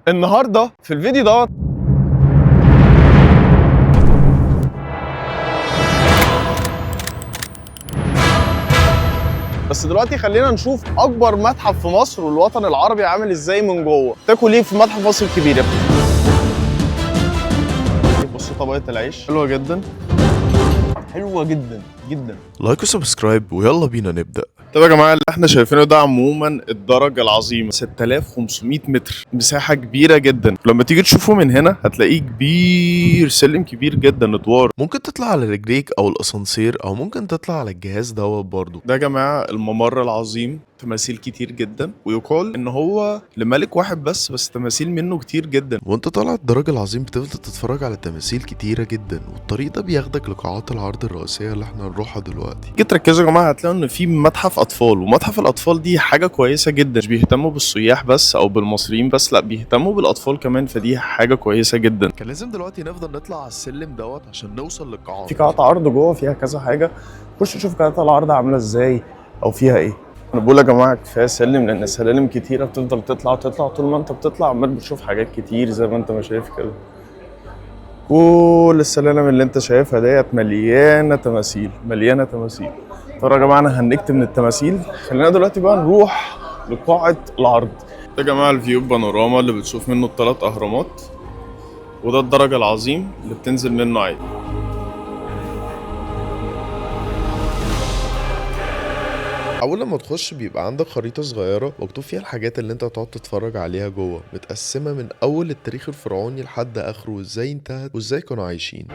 النهارده في الفيديو دوت بس دلوقتي خلينا نشوف اكبر متحف في مصر والوطن العربي عامل ازاي من جوه. تاكل ايه في متحف مصر الكبير يا ابني؟ بصوا طبقه العيش حلوه جدا، حلوه جدا جدا. لايك وسبسكرايب ويلا بينا نبدأ. طب يا جماعه اللي احنا شايفينه ده عموما الدرج العظيم 6500 متر، مساحه كبيره جدا. لما تيجي تشوفه من هنا هتلاقيه كبير، سلم كبير جدا ادوار. ممكن تطلع على رجليك او الاسانسير او ممكن تطلع على الجهاز دوت برضو. ده يا جماعه الممر العظيم، تماثيل كتير جدا، ويقال ان هو لملك واحد بس تماثيل منه كتير جدا. وانت طالع الدرج العظيم بتفضل تتفرج على تماثيل كتيرة جدا، والطريق ده بياخدك لقاعات العرض الرئيسية اللي احنا هنروحها دلوقتي. تيجي تركزوا يا جماعه هتلاقوا ان في متحف اطفال، ومتحف الاطفال دي حاجه كويسه جدا. مش بيهتموا بالسياح بس او بالمصريين بس، لا بيهتموا بالاطفال كمان، فدي حاجه كويسه جدا. كان لازم دلوقتي نفضل نطلع على السلم دوت عشان نوصل للقاعات. في قاعات عرض جوه فيها كذا حاجه، خش شوف قاعات العرض عامله ازاي او فيها ايه. انا بقول يا جماعه كفايه سلم، لان السلالم كتيره بتفضل تطلع طول ما انت بتطلع عمال بتشوف حاجات كتير زي ما انت ما شايف كده. كل السلالم اللي انت شايفها ديت مليانه تماثيل مليانه تماثيل. طب يا جماعه انا هنكتب من التماثيل، خلينا دلوقتي بقى نروح لقاعه العرض. ده يا جماعه الفيو بانوراما اللي بتشوف منه الثلاث اهرامات، وده الدرج العظيم اللي بتنزل منه عادي. اول لما تخش بيبقى عندك خريطة صغيرة مكتوب فيها الحاجات اللي انت هتقعد تتفرج عليها جوه، متقسمة من اول التاريخ الفرعوني لحد اخره، وازاي انتهت وازاي كانوا عايشين.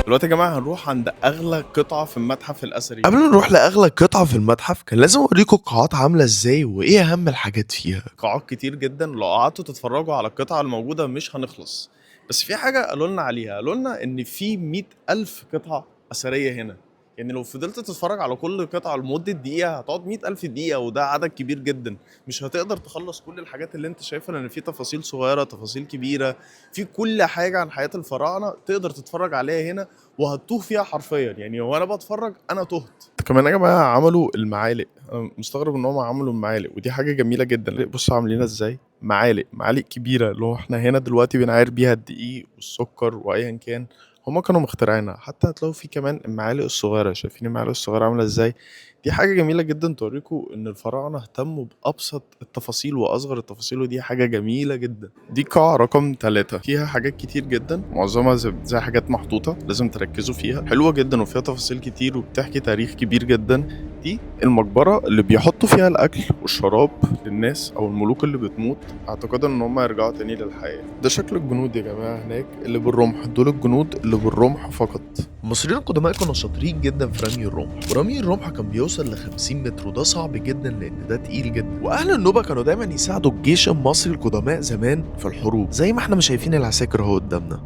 دلوقتي يا جماعه هنروح عند اغلى قطعه في المتحف الاثري. قبل ما نروح لاغلى قطعة في المتحف كان لازم اوريكم القاعات عاملة ازاي وايه اهم الحاجات فيها. قاعات كتير جدا، لو قعدتوا تتفرجوا على القطع الموجوده مش هنخلص. بس في حاجه قالوا لنا عليها، قالوا لنا ان في 100,000 قطعه اثريه هنا. يعني لو فضلت تتفرج على كل قطعه لمده دقيقه هتقعد 100,000 دقيقه، وده عدد كبير جدا. مش هتقدر تخلص كل الحاجات اللي انت شايفها، لان في تفاصيل صغيره تفاصيل كبيره، في كل حاجه عن حياه الفراعنه تقدر تتفرج عليها هنا، وهتوه فيها حرفيا. يعني وانا بتفرج انا تهت. كمان يا جماعه عملوا المعالق، انا مستغرب ان هم عملوا المعالق، ودي حاجه جميله جدا. بصوا عاملينها ازاي، معالق كبيره، اللي هو احنا هنا دلوقتي بنعاير بيها الدقيق والسكر وايا كان، هما كانوا مخترعينها. حتى هتلاقوا في كمان المعالق الصغيره، شايفين المعالق الصغيره عامله ازاي؟ دي حاجه جميله جدا توريكم ان الفراعنه اهتموا بابسط التفاصيل واصغر التفاصيل، ودي حاجه جميله جدا. دي قاعه رقم 3 فيها حاجات كتير جدا، معظمها زي حاجات محطوطه لازم تركزوا فيها، حلوه جدا وفيها تفاصيل كتير وبتحكي تاريخ كبير جدا. دي المقبره اللي بيحطوا فيها الاكل والشراب للناس او الملوك اللي بتموت، اعتقادا ان هم يرجعوا تاني للحياه. ده شكل الجنود يا جماعه هناك اللي بالرمح، دول الجنود اللي بالرمح فقط. المصريين القدماء كانوا شاطرين جدا في رمي الرمح، ورمي الرمح كان بيوصل ل 50 متر، وده صعب جدا لان ده تقيل جدا. واهل النوبه كانوا دايما يساعدوا الجيش المصري القدماء زمان في الحروب، زي ما احنا شايفين العساكر اهو قدامنا.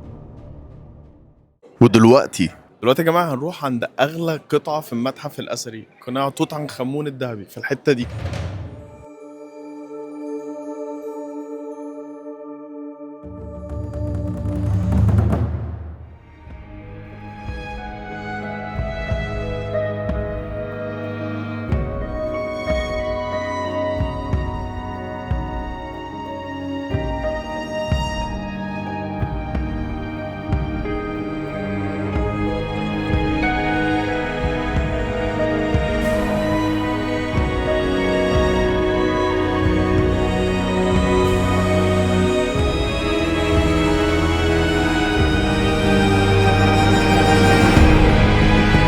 ودلوقتي يا جماعه هنروح عند اغلى قطعه في المتحف الاثري، قناع توت عنخ امون الذهبي في الحته دي.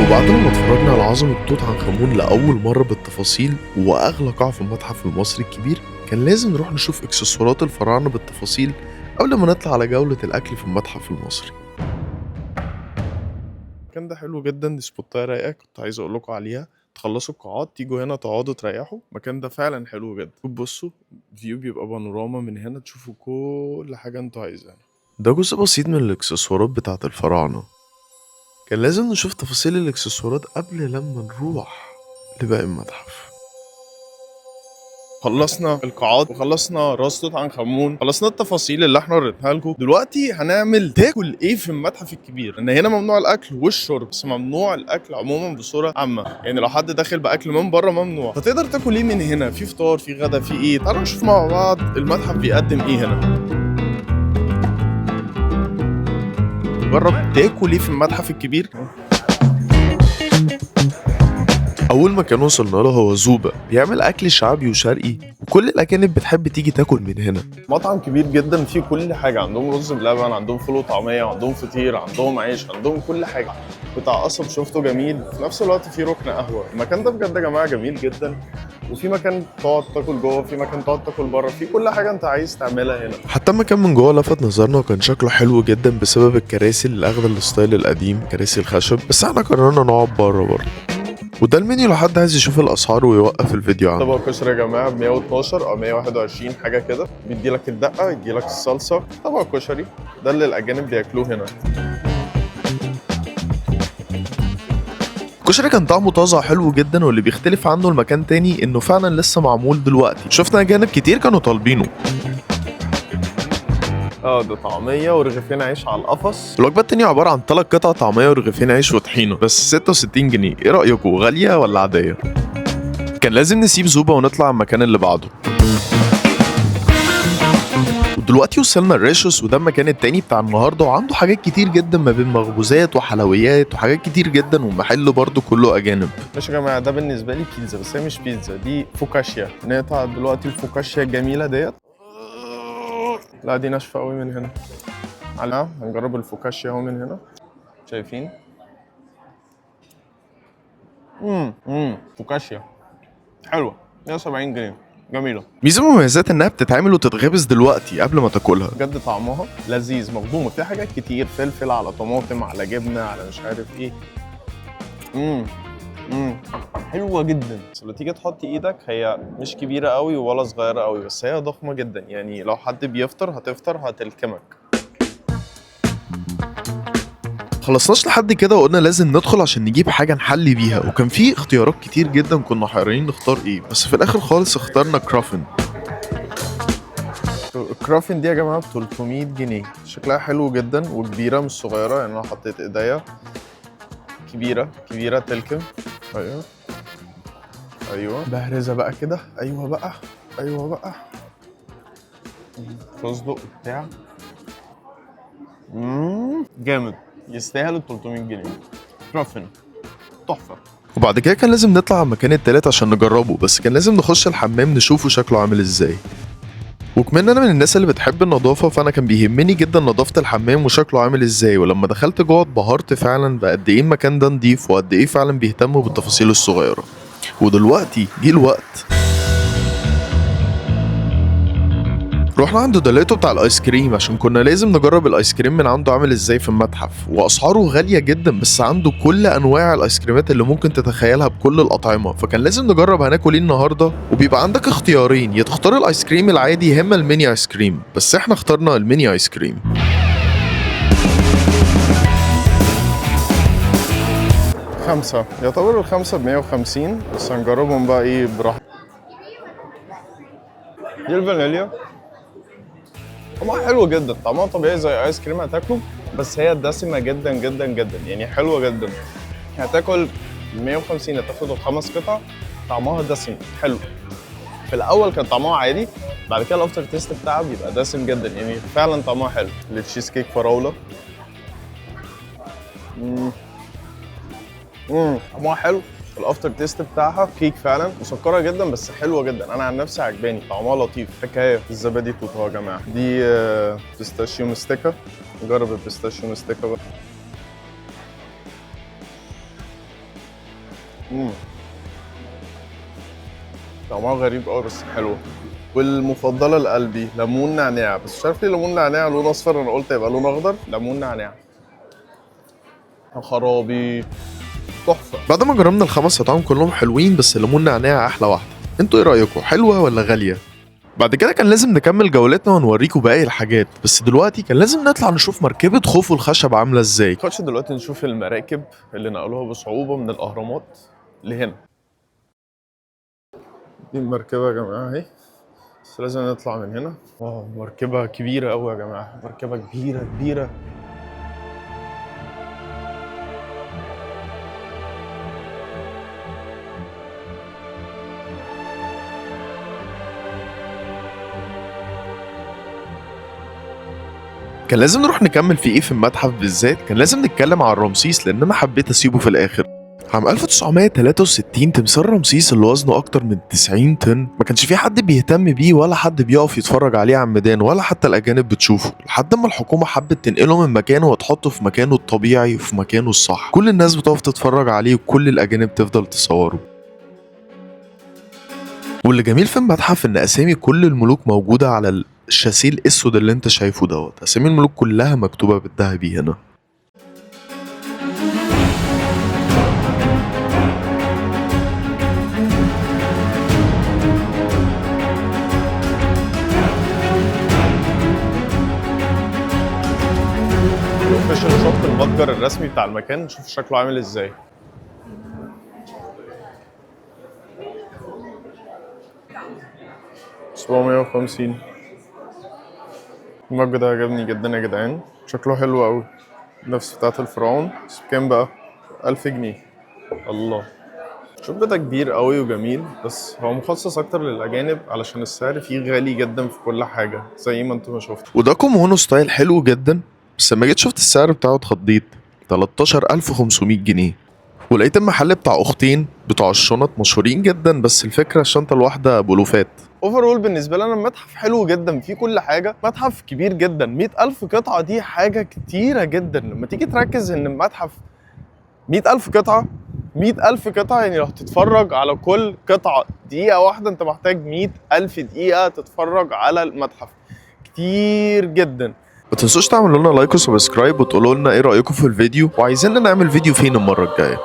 وبعد ما اتفرجنا على عظمة توت عنخ آمون لأول مرة بالتفاصيل وأغلى قاعة في المتحف المصري الكبير، كان لازم نروح نشوف إكسسوارات الفراعنة بالتفاصيل قبل ما نطلع على جولة الأكل في المتحف المصري. المكان ده حلو جدا، دي سبوتاية رايقة كنت عايز أقول لكم عليها. تخلصوا القاعات تيجوا هنا تقعدوا تريحوا، المكان ده فعلا حلو جدا. بصوا فيو بيبقى بانوراما من هنا، تشوفوا كل حاجة انتوا عايزينها. ده جزء بسيط من الإكسسوارات بتاعة الفراعنة، كان لازم نشوف تفاصيل الإكسسوارات قبل لما نروح لباقي المتحف. خلصنا القاعات وخلصنا راس توت عنخ امون، خلصنا التفاصيل اللي احنا وريتها لكم. دلوقتي هنعمل تاكل ايه في المتحف الكبير، ان هنا ممنوع الاكل والشرب، بس ممنوع الاكل عموما بصوره عامه، يعني لو حد داخل باكل من بره ممنوع. فتقدر تاكل ايه من هنا، في فطار، في غدا، في ايه. تعالوا نشوف مع بعض المتحف بيقدم ايه هنا. جرب تاكل ايه في المتحف الكبير. اول مكان وصلنا له هو زوبا، بيعمل اكل شعبي وشرقي وكل الاجانب بتحب تيجي تاكل من هنا. مطعم كبير جدا فيه كل حاجه، عندهم رز بلبن، عندهم فول وطعميه، عندهم فطير، عندهم عيش، عندهم كل حاجه. بتاع قصب شفته جميل، في نفس الوقت فيه ركن قهوه. المكان ده بجد يا جماعه جميل جدا، وفي مكان تقعد تاكل جوه، في مكان تقعد تاكل بره، في كل حاجه انت عايز تعملها هنا. حتى المكان من جوه لفت نظرنا وكان شكله حلو جدا بسبب الكراسي اللي اخده الستايل القديم، كراسي الخشب، بس احنا قررنا نقعد بره برضه. وده المنيو لو حد عايز يشوف الاسعار ويوقف الفيديو عنه. طبق كشري يا جماعه ب 112 او 121 حاجه كده، بيدي لك الدقه، يدي لك الصلصه. طبق كشري ده اللي الاجانب بياكلوه هنا. الكشري كان طعمه طازه حلو جدا، واللي بيختلف عنه المكان تاني انه فعلا لسه معمول دلوقتي. شفنا اجانب كتير كانوا طالبينه. ده طعميه ورغيفين عيش على القفص. الوجبه التانية عباره عن 3 قطع طعميه ورغيفين عيش وطحينه، بس 66 جنيه. ايه رايكم، غاليه ولا عاديه؟ كان لازم نسيب زوبا ونطلع على المكان اللي بعده. ودلوقتي وصلنا الريشوس، وده المكان التاني بتاع النهارده، وعنده حاجات كتير جدا ما بين مخبوزات وحلويات وحاجات كتير جدا، ومحل برضه كله اجانب. ماشي يا جماعه، ده بالنسبه لي بيتزا، بس هي مش بيتزا، دي فوكاشيا. نقطع دلوقتي الفوكاشيا الجميله ديت. لا دي ناشفه قوي من هنا. هنجرب الفوكاشيا اهو من هنا، شايفين؟ فوكاشيا حلوه، 170 جنيه، جميله. ميزه من مميزات انها بتتعمل وتتخبز دلوقتي قبل ما تاكلها. بجد طعمها لذيذ، مخدومه فيها حاجات كتير، فلفل على طماطم على جبنه على مش عارف ايه. حلوه جدا. بس لما تيجي تحط ايدك، هي مش كبيره قوي ولا صغيره قوي، بس هي ضخمه جدا، يعني لو حد بيفطر هتلكمك. خلصناش لحد كده وقلنا لازم ندخل عشان نجيب حاجه نحلي بيها، وكان في اختيارات كتير جدا كنا حيرانين نختار ايه، بس في الاخر خالص اخترنا كرافن. الكرافن دي يا جماعه ب 300 جنيه، شكلها حلو جدا وكبيره مش صغيره، يعني انا حطيت ايديا كبيره تلكم. ايوه بهرزه بقى كده، ايوه بقى تصدق بتاع. جامد، يستاهل ال 300 جنيه. كرافن تحفه. وبعد كده كان لازم نطلع على المكان التالت عشان نجربه، بس كان لازم نخش الحمام نشوفه شكله عامل ازاي. وكمان انا من الناس اللي بتحب النظافه، فانا كان بيهمني جدا نظافه الحمام وشكله عامل ازاي، ولما دخلت جوه اتبهرت فعلا بقد ايه المكان ده نضيف وقد ايه فعلا بيهتموا بالتفاصيل الصغيره. ودلوقتي جه الوقت. رحنا عند دوليتو بتاع الايس كريم عشان كنا لازم نجرب الايس كريم من عنده عامل ازاي في المتحف، واسعاره غاليه جدا، بس عنده كل انواع الايس كريمات اللي ممكن تتخيلها بكل الاطعمه، فكان لازم نجرب هناكل ايه النهارده. وبيبقى عندك اختيارين، يا تختار الايس كريم العادي يا اما الميني ايس كريم، بس احنا اخترنا الميني ايس كريم. خمسة، يعتبر الخمسة ب 150، بس هنجربهم بقى ايه براحتنا. دي الفانيليا، طعمها حلو جدا، طعمها طبيعي زي ايس كريم هتاكله، بس هي دسمة جدا جدا جدا، يعني حلوة جدا. هتاكل 150 هتاخد ال5 قطع، طعمها دسم حلو. في الاول كان طعمها عادي، بعد كده الافتر تيست بتاعها بيبقى دسم جدا، يعني فعلا طعمها حلو. التشيز كيك فراولة، طعمها حلو. الافتر تيست بتاعها كيك فعلا، مسكره جدا بس حلوه جدا، انا عن نفسي عجباني، طعمها لطيف. حكايه الزبادي توت يا جماعه، دي بيستاشيو مستكه. نجرب البيستاشيو مستكه بقى. طعمها غريب قوي بس حلوه. والمفضله لقلبي ليمون نعناع، بس مش عارف ليه ليمون نعناع لون اصفر، انا قلت يبقى لون اخضر. ليمون نعناع يا خرابي، تحفه. بعد ما جربنا ال5 اطعام كلهم حلوين، بس الليمون نعناع احلى واحده. انتوا ايه رايكم، حلوه ولا غاليه؟ بعد كده كان لازم نكمل جولتنا ونوريكم باقي الحاجات، بس دلوقتي كان لازم نطلع نشوف مركبه خوفو الخشب عامله ازاي. نخش دلوقتي نشوف المراكب اللي نقلوها بصعوبه من الاهرامات لهنا. دي المركبة يا جماعة اهي، بس لازم نطلع من هنا. واو مركبة كبيرة أوي يا جماعة، مركبة كبيرة كبيرة. كان لازم نروح نكمل في ايه في المتحف بالذات، كان لازم نتكلم عن رمسيس لان انا حبيت اسيبه في الاخر. عام 1963 تمثال رمسيس اللي وزنه اكتر من 90 طن ما كانش في حد بيهتم بيه ولا حد بيقف يتفرج عليه على الميدان ولا حتى الاجانب بتشوفه، لحد ما الحكومه حبت تنقله من مكانه وتحطه في مكانه الطبيعي وفي مكانه الصح. كل الناس بتقف تتفرج عليه وكل الاجانب تفضل تصوره. واللي جميل في المتحف ان اسامي كل الملوك موجوده على الشاسيه الاسود اللي انت شايفه دوت. اسامي الملوك كلها مكتوبه بالذهبي هنا. نخش نشوف المتجر الرسمي بتاع المكان، نشوف شكله عامل ازاي. $750. المج ده عجبني جدا يا جدعان، شكله حلو قوي، نفس بتاعت الفرعون. بس بكام بقى؟ 1000 جنيه. الله. شوف ده كبير قوي وجميل، بس هو مخصص اكتر للاجانب علشان السعر فيه غالي جدا في كل حاجه زي ما انتم ما شفتوا. وده كومونو ستايل حلو جدا، بس لما جيت شفت السعر بتاعه اتخضيت. 13500 جنيه. ولقيت المحل بتاع اختين بتوع الشنط مشهورين جدا، بس الفكره الشنطه الواحده بألوفات. اوفرول بالنسبه لنا المتحف حلو جدا، فيه كل حاجه، متحف كبير جدا. 100,000 قطعه دي حاجه كتيره جدا. لما تيجي تركز ان المتحف 100,000 قطعه، 100,000 قطعه، يعني لو تتفرج على كل قطعه دقيقه واحده انت محتاج 100,000 دقيقه تتفرج على المتحف. كتير جدا. ما تنسوش تعملوا لنا لايك وسبسكرايب وتقولوا لنا ايه رايكم في الفيديو وعايزين نعمل فيديو فين المره الجايه.